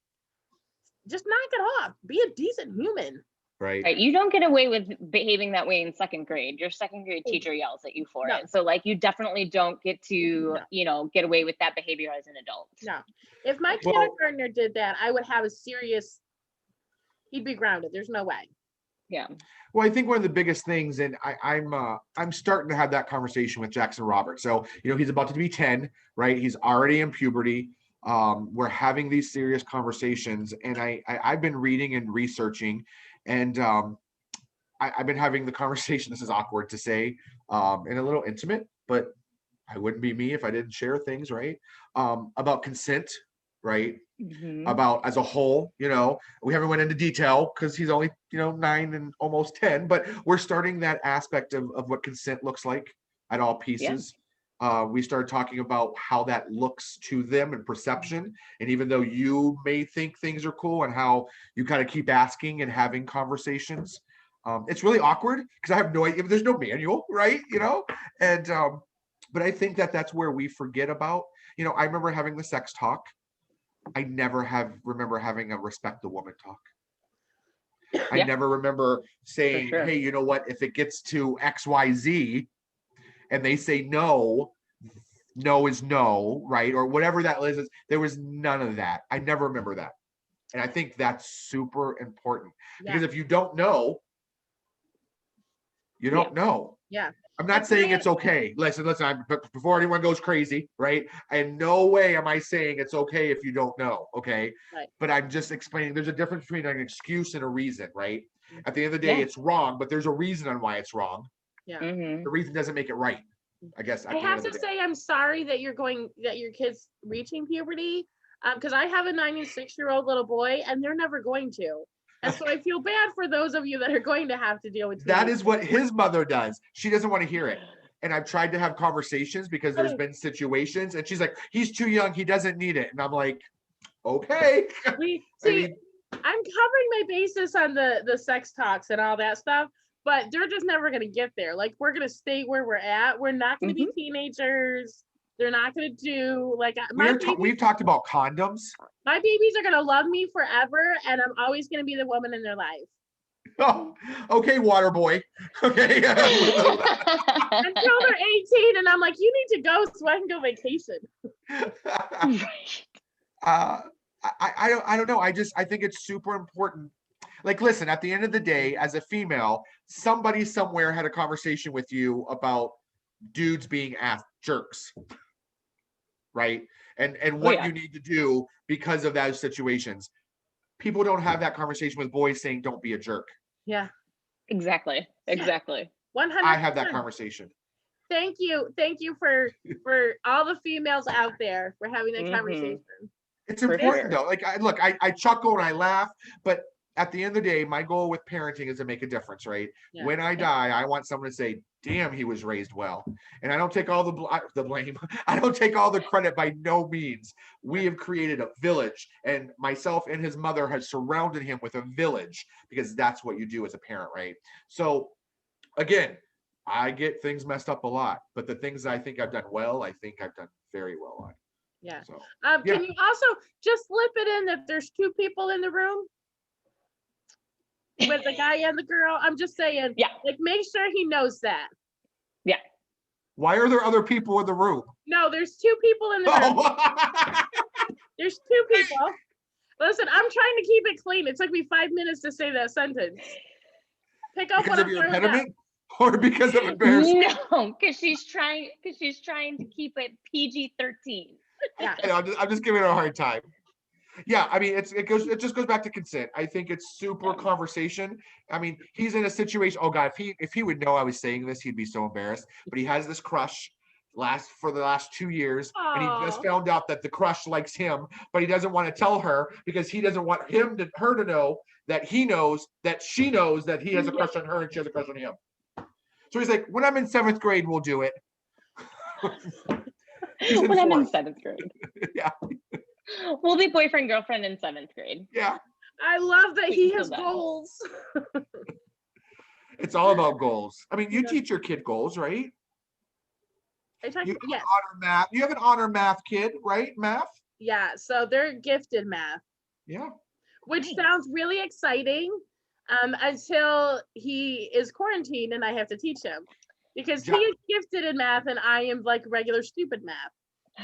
just knock it off. Be a decent human. Right. Right. You don't get away with behaving that way in second grade. Your second grade teacher yells at you for No. it. So like you definitely don't get to, No. you know, get away with that behavior as an adult. No. If my Well- kindergartner did that, I would have a serious, he'd be grounded. There's no way. Yeah. Well, I think one of the biggest things, and I'm starting to have that conversation with Jackson Roberts. So, you know, he's about to be 10, right? He's already in puberty. We're having these serious conversations, and I've been reading and researching, and I've been having the conversation. This is awkward to say, and a little intimate, but I wouldn't be me if I didn't share things, right? About consent, right? Mhm. About as a whole, you know, we haven't went into detail because he's only, you know, 9 and almost 10, but we're starting that aspect of what consent looks like at all pieces. We started talking about how that looks to them and perception. And even though you may think things are cool, and how you kind of keep asking and having conversations, it's really awkward because I have no idea. There's no manual, right? You know, and but I think that's where we forget about, you know, I remember having the sex talk. I never remember having a respect the woman talk. I Yeah. never remember saying, sure. hey, you know what, if it gets to XYZ and they say no, no is no, right? Or whatever that is, there was none of that. I never remember that. And I think that's super important because if you don't know, you don't know. Yeah. I'm not saying it's okay. Listen, but before anyone goes crazy, right? In no way am I saying it's okay if you don't know, okay? Right. But I'm just explaining there's a difference between an excuse and a reason, right? At the end of the day, Yeah. it's wrong, but there's a reason on why it's wrong. Yeah. Mhm. The reason doesn't make it right, I guess. I have to say I'm sorry that your kid's reaching puberty, because I have a 9 and 6-year-old little boy, and they're never going to. And so I feel bad for those of you that are going to have to deal with That teenagers. is what his mother does. She doesn't want to hear it. And I've tried to have conversations because there's been situations, and she's like, he's too young, he doesn't need it. And I'm like, okay. I'm covering my basis on the sex talks and all that stuff, but they're just never going to get there. Like, we're going to stay where we're at. We're not going to be teenagers. They're not going to do like We've talked about condoms. My babies are going to love me forever, and I'm always going to be the woman in their life. Oh, okay, water boy. Okay. Until they're 18, and I'm like, you need to go so I can go vacation. I don't know. I think it's super important. Like, listen, at the end of the day, as a female, somebody somewhere had a conversation with you about dudes being jerks, right? And what you need to do because of those situations. People don't have that conversation with boys saying, don't be a jerk. Yeah. Exactly. 100%. I have that conversation. Thank you for all the females out there for having that conversation. It's important though. Like, I chuckle and I laugh, but at the end of the day, my goal with parenting is to make a difference, right? Yeah. When I die, I want someone to say, damn, he was raised well. And I don't take all the blame. I don't take all the credit by no means. We have created a village, and myself and his mother has surrounded him with a village, because that's what you do as a parent, right? So again, I get things messed up a lot, but the things I think I've done well, I think I've done very well on. Yeah. So, can you also just slip it in that there's 2 people in the room with the guy and the girl? I'm just saying, like, make sure he knows that. Yeah. Why are there other people in the room? No, there's 2 people in the room. There's 2 people. Listen, I'm trying to keep it clean. It took me 5 minutes to say that sentence. Pick up because what of I'm your throwing impediment, down. or because of embarrassment? No, because she's trying to keep it PG-13. Yeah. I'm just giving her a hard time. Yeah, I mean, it just goes back to consent. I think it's super conversation. I mean, he's in a situation. Oh God, if he would know I was saying this, he'd be so embarrassed. But he has this crush for the last 2 years, and he just found out that the crush likes him, but he doesn't want to tell her because he doesn't want her to know that he knows that she knows that he has a crush on her and she has a crush on him. So he's like, when I'm in 7th grade, we'll do it. When I'm in 7th grade. Yeah. We'll be boyfriend, girlfriend in 7th grade. Yeah. I love that he has goals. It's all about goals. I mean, you teach your kid goals, right? Yes. Honor math. You have an honor math kid, right? Math? Yeah. So they're gifted math. Yeah. Which sounds really exciting. until he is quarantined and I have to teach him, because he is gifted in math and I am like regular stupid math.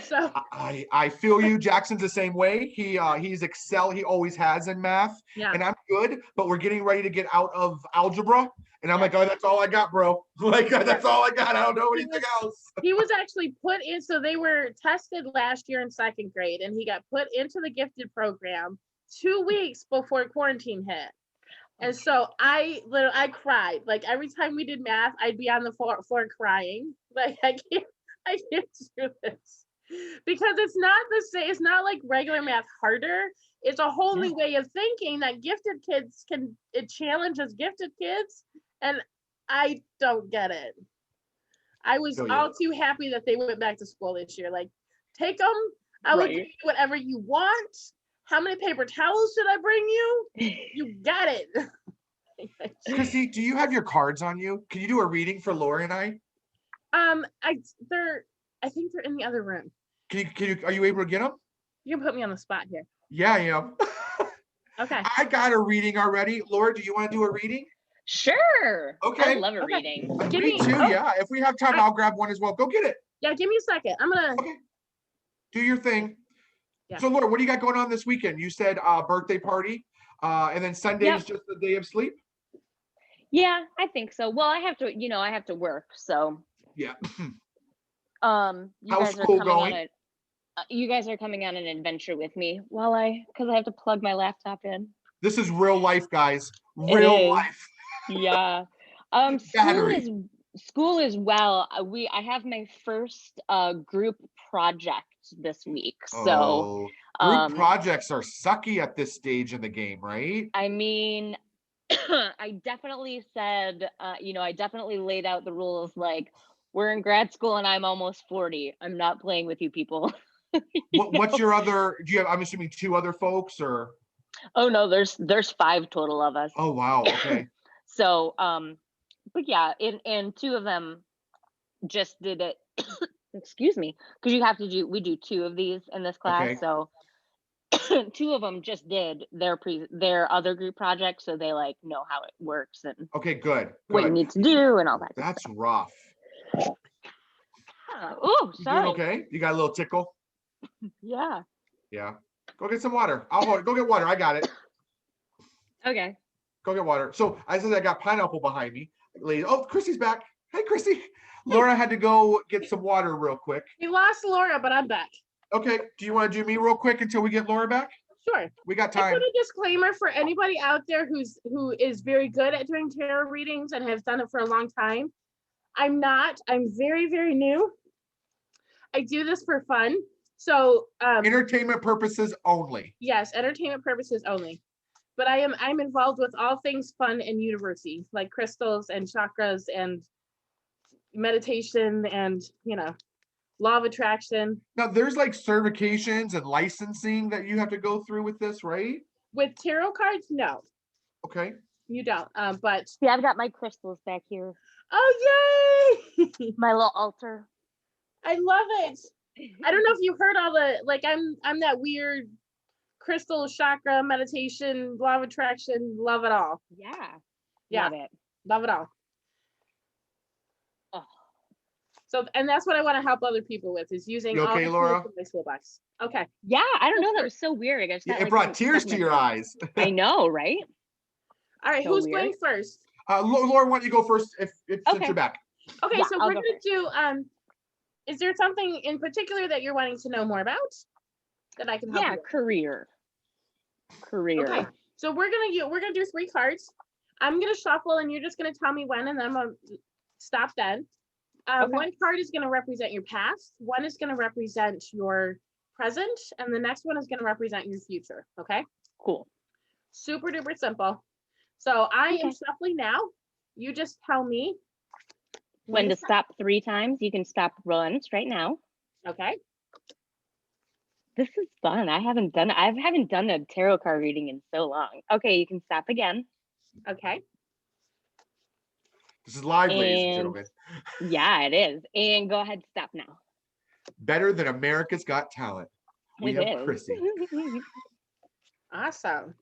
So I feel you. Jackson's the same way. He's excel. He always has in math. yeah. And I'm good, but we're getting ready to get out of algebra. And I'm like, oh, that's all I got, bro. Like, that's all I got. I don't know anything else. He was actually put in, so they were tested last year in 2nd grade, and he got put into the gifted program 2 weeks before quarantine hit. And so I cried. Like every time we did math, I'd be on the floor crying. Like I can't do this. Because it's not the same, it's not like regular math harder. It's a whole new way of thinking that gifted kids it challenges gifted kids, and I don't get it. I was all too happy that they went back to school this year. Like, take them. I will give you whatever you want. How many paper towels should I bring you? You got it. Chrissy, do you have your cards on you? Can you do a reading for Laura and I? I think they're in the other room. Are you able to get them? You can put me on the spot here. Yeah, I am. Okay. I got a reading already. Laura, do you want to do a reading? Sure. Okay. I love a reading. Me too, yeah. If we have time, I'll grab one as well. Go get it. Yeah, give me a second. I'm gonna do your thing. Yeah. So Laura, what do you got going on this weekend? You said birthday party, and then Sunday is just the day of sleep? Yeah, I think so. Well, I have to work, so. Yeah. How's school going? You guys are coming on an adventure with me because I have to plug my laptop in. This is real life, guys. Real life. Yeah. School is well. I have my first group project this week. So group projects are sucky at this stage in the game, right? I mean, I definitely said, I definitely laid out the rules, like, we're in grad school and I'm almost 40. I'm not playing with you people. What's your other, do you have, I'm assuming 2 other folks or? Oh no, there's 5 total of us. Oh, wow. Okay. So, but yeah, and 2 of them just did it, excuse me, because we do 2 of these in this class. Okay. So 2 of them just did their other group project. So they like know how it works and okay, good. What you need to do and all that. That's rough. Oh, sorry. You doing okay? You got a little tickle? Yeah. Yeah. Go get some water. I'll hold it. Go get water. I got it. Okay. Go get water. So I said I got pineapple behind me. Oh, Chrissy's back. Hey, Chrissy. Laura had to go get some water real quick. You lost Laura, but I'm back. Okay. Do you want to do me real quick until we get Laura back? Sure. We got time. I put a disclaimer for anybody out there who is very good at doing tarot readings and has done it for a long time. I'm not. I'm very, very new. I do this for fun. So entertainment purposes only. Yes, entertainment purposes only. But I'm involved with all things fun and university, like crystals and chakras and meditation and law of attraction. Now there's like certifications and licensing that you have to go through with this, right? With tarot cards, no. Okay. You don't. But yeah, I've got my crystals back here. Oh yay! My little altar. I love it. I don't know if you heard all the I'm that weird crystal chakra meditation, law of attraction, love it all. Yeah. Love it all. Oh. So and that's what I want to help other people with is using all the Laura? tools in my toolbox. Okay. Yeah, I don't know. That was so weird. It brought tears to your eyes. I know, right? All right, so who's going first? Laura, why don't you go first since you're back? Okay, so we're gonna do is there something in particular that you're wanting to know more about that I can help you with? Career. Okay, so we're gonna do 3 cards. I'm gonna shuffle and you're just gonna tell me when and then I'm gonna stop then. One card is gonna represent your past, one is gonna represent your present, and the next one is gonna represent your future. Okay? Cool. Super duper simple. So I am shuffling now. You just tell me when to stop 3 times. You can stop once right now. Okay. This is fun. I haven't done a tarot card reading in so long. Okay, you can stop again. Okay. This is live, ladies and gentlemen. Yeah, it is. And go ahead, stop now. Better than America's Got Talent. We have Chrissy. Awesome.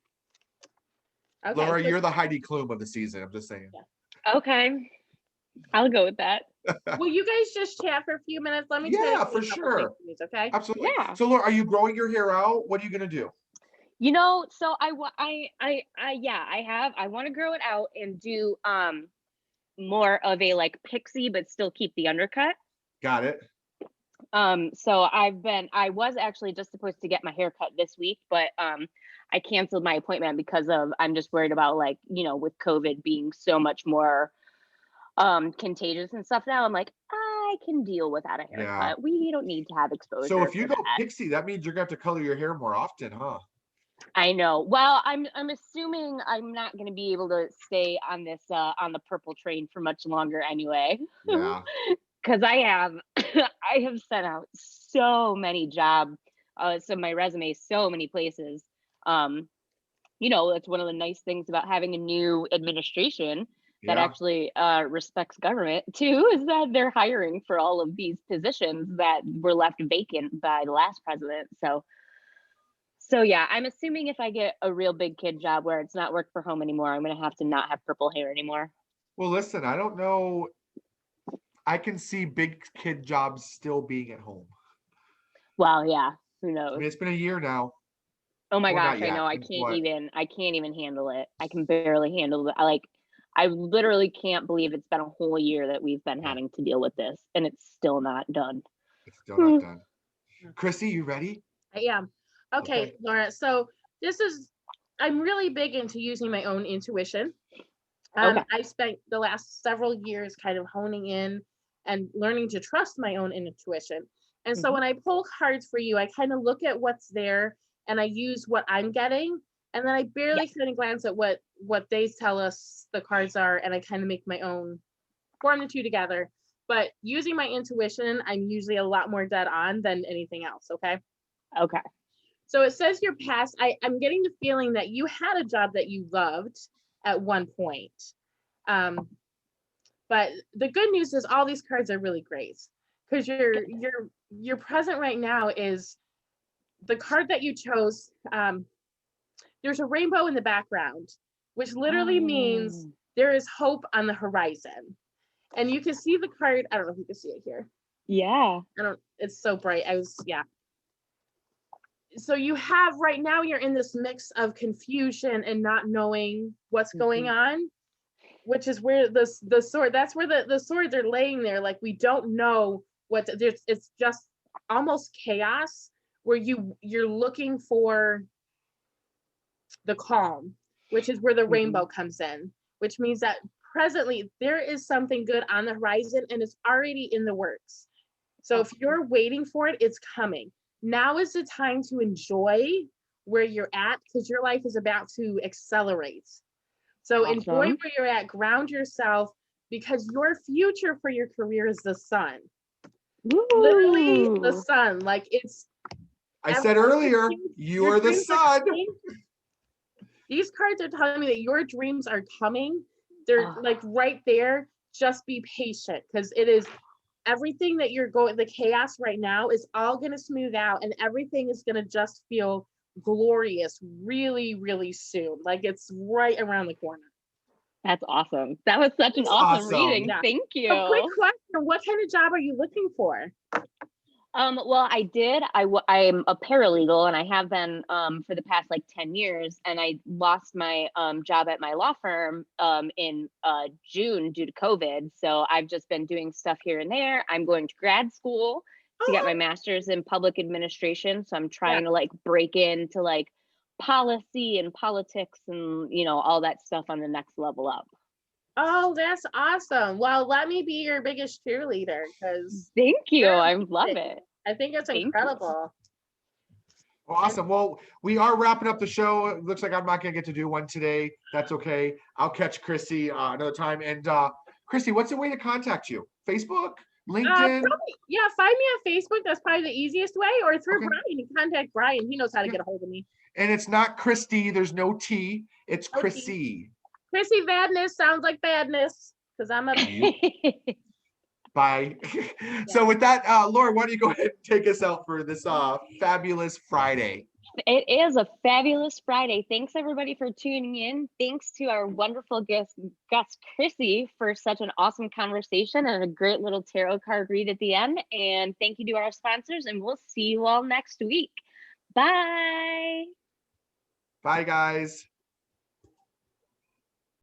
Okay. Laura, you're the Heidi Klum of the season. I'm just saying. Yeah. Okay. I'll go with that. Will you guys just chat for a few minutes? Let me try Yeah, to for sure. things, okay? Absolutely. Yeah. So Laura, are you growing your hair out? What are you gonna do? You know, so I want to grow it out and do more of a like pixie, but still keep the undercut. Got it. So I was actually just supposed to get my hair cut this week, but I canceled my appointment because I'm just worried about, like, you know, with COVID being so much more contagious and stuff now. I'm like, I can deal without a haircut. Yeah. We don't need to have exposure. So if you for go that. pixie, that means you're gonna have to color your hair more often, huh? I know. Well, I'm assuming I'm not going to be able to stay on this on the purple train for much longer anyway. Yeah. Because I have I have sent out so many my resume so many places. You know, that's one of the nice things about having a new administration that Yeah. actually respects government too, is that they're hiring for all of these positions that were left vacant by the last president. So yeah, I'm assuming if I get a real big kid job where it's not work for home anymore, I'm gonna have to not have purple hair anymore. Well, listen, I don't know. I can see big kid jobs still being at home. Well, yeah, who I knows? mean, it's been a year now. Oh my Well, gosh, not I know. yet. What? I can't even handle it. I can barely handle it. I literally can't believe it's been a whole year that we've been Yeah. having to deal with this, and it's still not done. It's still not done. Chrissy, you ready? I am. Okay, Laura. So I'm really big into using my own intuition. Okay. I spent the last several years kind of honing in and learning to trust my own intuition. And so when I pull cards for you, I kind of look at what's there and I use what I'm getting. And then I barely kind of glance at what they tell us the cards are. And I kind of make my own, form the two together. But using my intuition, I'm usually a lot more dead on than anything else. Okay. Okay. So it says your past. I'm getting the feeling that you had a job that you loved at one point. But the good news is all these cards are really great, because your present right now is the card that you chose. There's a rainbow in the background, which literally means there is hope on the horizon. And you can see the card. I don't know if you can see it here. Yeah. It's so bright. So you have right now, you're in this mix of confusion and not knowing what's going on, which is where the sword, that's where the swords are laying there. Like, we don't know it's just almost chaos, where you're looking for the calm, which is where the rainbow comes in, which means that presently there is something good on the horizon and it's already in the works. So if you're waiting for it, it's coming. Now is the time to enjoy where you're at, because your life is about to accelerate. So enjoy where you're at, ground yourself, because your future for your career is the sun. Ooh. Literally the sun. Like, I said earlier, you are the sun. These cards are telling me that your dreams are coming. They're like right there. Just be patient, because it is everything that the chaos right now is all going to smooth out, and everything is going to just feel glorious really, really soon. Like, it's right around the corner. That's awesome. That was such an awesome reading. Yeah. Thank you. A quick question. What kind of job are you looking for? Well, I'm a paralegal, and I have been for the past like 10 years, and I lost my job at my law firm in June due to COVID. So I've just been doing stuff here and there. I'm going to grad school to get my master's in public administration. So I'm trying to like break into like policy and politics and, you know, all that stuff on the next level up. Oh, that's awesome. Well, let me be your biggest cheerleader, because thank you. I love it. I think it's incredible. Well, awesome. Well, we are wrapping up the show. It looks like I'm not going to get to do one today. That's okay. I'll catch Chrissy another time. And Chrissy, what's the way to contact you? Facebook? LinkedIn? Find me on Facebook. That's probably the easiest way, or through Brian. You can contact Brian. He knows how to get a hold of me. And it's not Christy. There's no T. It's Chrissy. Chrissy Vadness sounds like badness, because I'm a Bye. So with that, Laura, why don't you go ahead and take us out for this fabulous Friday? It is a fabulous Friday. Thanks everybody for tuning in. Thanks to our wonderful guest Chrissy for such an awesome conversation and a great little tarot card read at the end. And thank you to our sponsors, and we'll see you all next week. Bye. Bye, guys.